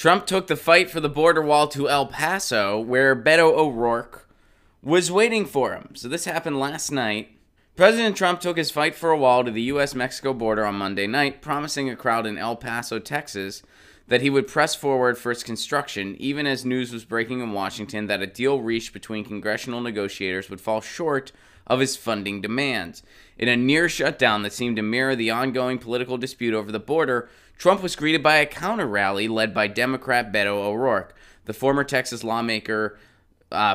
Trump took the fight for the border wall to El Paso, where Beto O'Rourke was waiting for him. So this happened last night. President Trump took his fight for a wall to the U.S.-Mexico border on Monday night, promising a crowd in El Paso, Texas, that he would press forward for its construction, even as news was breaking in Washington that a deal reached between congressional negotiators would fall short of his funding demands. In a near shutdown that seemed to mirror the ongoing political dispute over the border, Trump was greeted by a counter-rally led by Democrat Beto O'Rourke. The former Texas lawmaker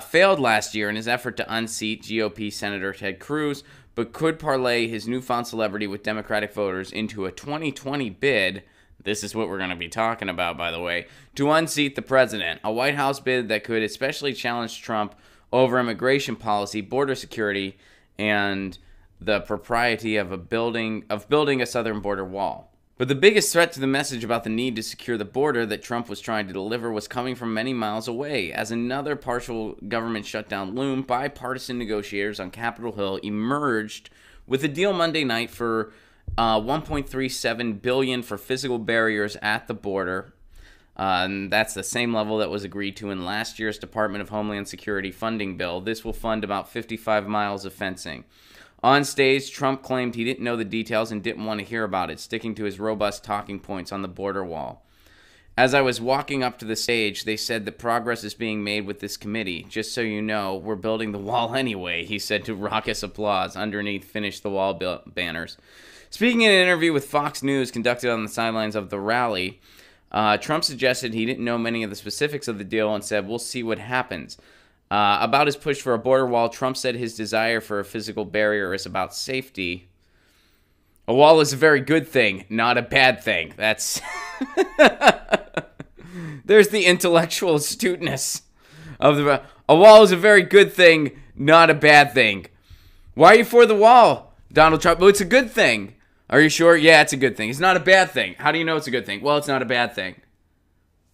failed last year in his effort to unseat GOP Senator Ted Cruz, but could parlay his newfound celebrity with Democratic voters into a 2020 bid. This is what we're going to be talking about, by the way, to unseat the president. A White House bid that could especially challenge Trump over immigration policy, border security, and the propriety of building a southern border wall. But the biggest threat to the message about the need to secure the border that Trump was trying to deliver was coming from many miles away. As another partial government shutdown loomed, bipartisan negotiators on Capitol Hill emerged with a deal Monday night for $1.37 billion for physical barriers at the border. And that's the same level that was agreed to in last year's Department of Homeland Security funding bill. This will fund about 55 miles of fencing. On stage, Trump claimed he didn't know the details and didn't want to hear about it, sticking to his robust talking points on the border wall. As I was walking up to the stage, they said that progress is being made with this committee. Just so you know, we're building the wall anyway, he said to raucous applause underneath Finish the Wall banners. Speaking in an interview with Fox News conducted on the sidelines of the rally, Trump suggested he didn't know many of the specifics of the deal and said, we'll see what happens. About his push for a border wall, Trump said his desire for a physical barrier is about safety. A wall is a very good thing, not a bad thing. That's... There's the intellectual astuteness of the... A wall is a very good thing, not a bad thing. Why are you for the wall, Donald Trump? Well, it's a good thing. Are you sure? Yeah, it's a good thing. It's not a bad thing. How do you know it's a good thing? Well, it's not a bad thing.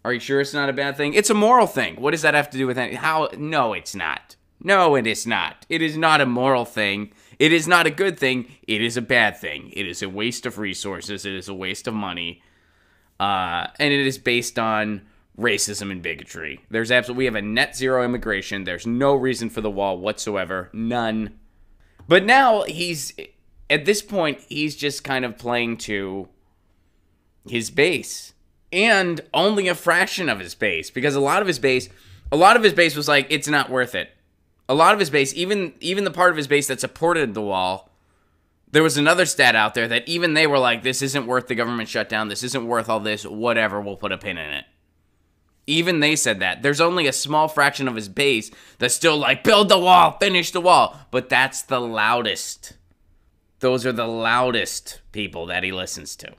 Are you sure it's not a bad thing? It's a moral thing. What does that have to do with anything? How? No, it's not. No, it is not. It is not a moral thing. It is not a good thing. It is a bad thing. It is a waste of resources. It is a waste of money. And it is based on racism and bigotry. We have a net zero immigration. There's no reason for the wall whatsoever. None. But now at this point, he's just kind of playing to his base. And only a fraction of his base, because a lot of his base was like, it's not worth it. A lot of his base, even the part of his base that supported the wall, there was another stat out there that even they were like, this isn't worth the government shutdown, this isn't worth all this, whatever, we'll put a pin in it. Even they said that. There's only a small fraction of his base that's still like, build the wall, finish the wall. But that's the loudest. Those are the loudest people that he listens to.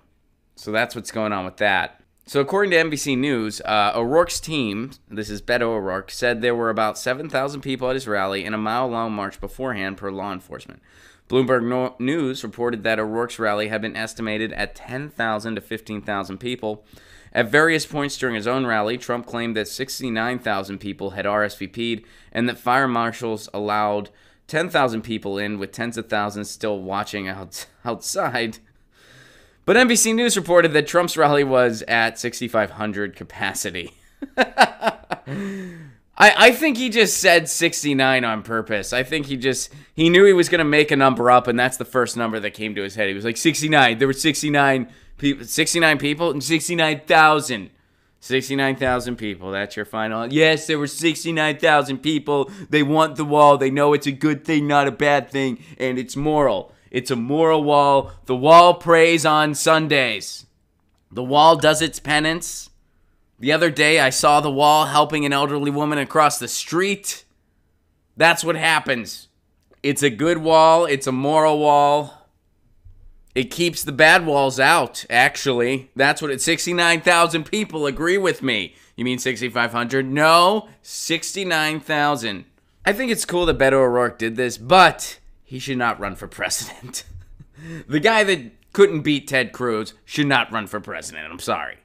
So that's what's going on with that. So according to NBC News, O'Rourke's team, this is Beto O'Rourke, said there were about 7,000 people at his rally and a mile-long march beforehand per law enforcement. Bloomberg News reported that O'Rourke's rally had been estimated at 10,000 to 15,000 people. At various points during his own rally, Trump claimed that 69,000 people had RSVP'd and that fire marshals allowed 10,000 people in, with tens of thousands still watching outside. But NBC News reported that Trump's rally was at 6,500 capacity. I think he just said 69 on purpose. I think he knew he was going to make a number up, and that's the first number that came to his head. He was like, 69. There were 69 people. 69 people? And 69,000. 69,000 people. That's your final. Yes, there were 69,000 people. They want the wall. They know it's a good thing, not a bad thing, and it's moral. It's a moral wall. The wall prays on Sundays. The wall does its penance. The other day, I saw the wall helping an elderly woman across the street. That's what happens. It's a good wall. It's a moral wall. It keeps the bad walls out, actually. That's what 69,000 people agree with me. You mean 6,500? No, 69,000. I think it's cool that Beto O'Rourke did this, but he should not run for president. The guy that couldn't beat Ted Cruz should not run for president. I'm sorry.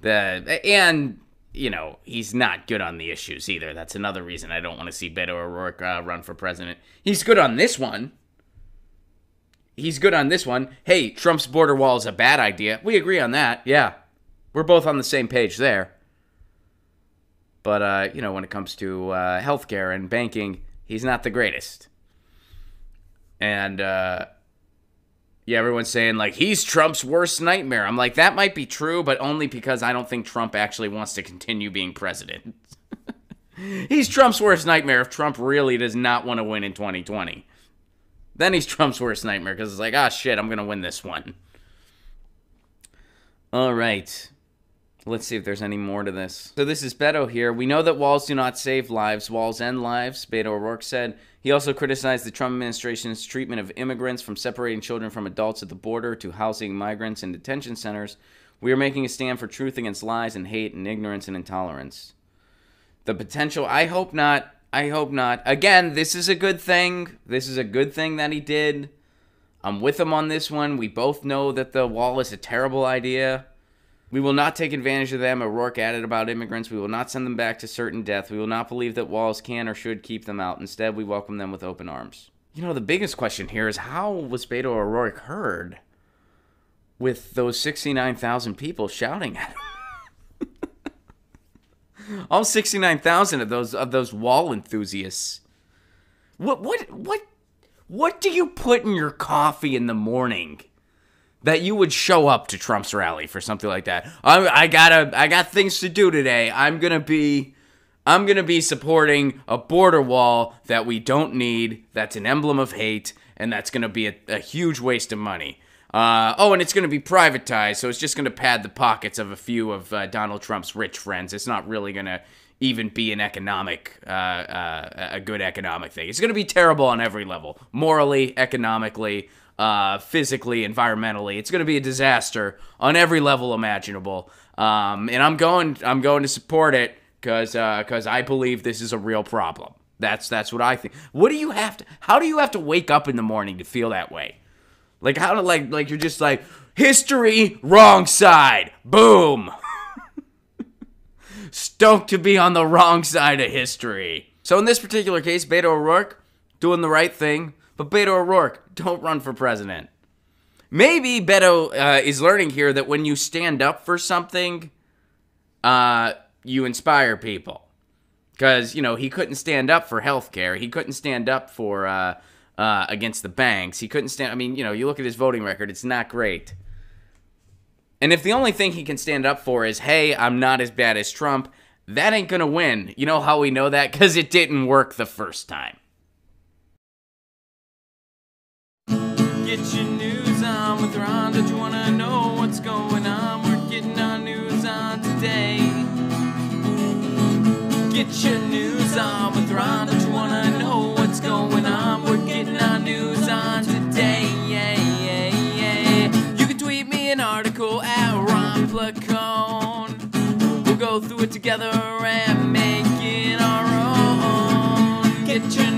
And, you know, he's not good on the issues either. That's another reason I don't want to see Beto O'Rourke run for president. He's good on this one. Hey, Trump's border wall is a bad idea. We agree on that. Yeah. We're both on the same page there. But, when it comes to healthcare and banking, he's not the greatest. And, everyone's saying, like, he's Trump's worst nightmare. I'm like, that might be true, but only because I don't think Trump actually wants to continue being president. He's Trump's worst nightmare if Trump really does not want to win in 2020. Then he's Trump's worst nightmare because it's like, shit, I'm going to win this one. All right. Let's see if there's any more to this. So this is Beto here. We know that walls do not save lives. Walls end lives, Beto O'Rourke said. He also criticized the Trump administration's treatment of immigrants, from separating children from adults at the border to housing migrants in detention centers. We are making a stand for truth against lies and hate and ignorance and intolerance. The potential, I hope not. I hope not. Again, this is a good thing. This is a good thing that he did. I'm with him on this one. We both know that the wall is a terrible idea. We will not take advantage of them. O'Rourke added about immigrants. We will not send them back to certain death. We will not believe that walls can or should keep them out. Instead, we welcome them with open arms. The biggest question here is, how was Beto O'Rourke heard with those 69,000 people shouting at him? All 69,000 of those wall enthusiasts. What do you put in your coffee in the morning that you would show up to Trump's rally for something like that? I got things to do today. I'm gonna be supporting a border wall that we don't need. That's an emblem of hate, and that's gonna be a huge waste of money. And it's gonna be privatized, so it's just gonna pad the pockets of a few of Donald Trump's rich friends. It's not really gonna even be an a good economic thing. It's gonna be terrible on every level, morally, economically, physically, environmentally. It's going to be a disaster on every level imaginable. And I'm going to support it because I believe this is a real problem. That's what I think. How do you have to wake up in the morning to feel that way? Like, like you're just like, history, wrong side, boom. Stoked to be on the wrong side of history. So in this particular case, Beto O'Rourke doing the right thing. But Beto O'Rourke, don't run for president. Maybe Beto is learning here that when you stand up for something, you inspire people. Because, he couldn't stand up for healthcare. He couldn't stand up for against the banks. He couldn't stand... you look at his voting record, it's not great. And if the only thing he can stand up for is, hey, I'm not as bad as Trump, that ain't gonna win. You know how we know that? Because it didn't work the first time. Get your news on with Ron. Don't you wanna know what's going on? We're getting our news on today. Get your news on with Ron. Don't you wanna know what's going on? We're getting our news on today. You can tweet me an article at Ron Placone. We'll go through it together and make it our own. Get your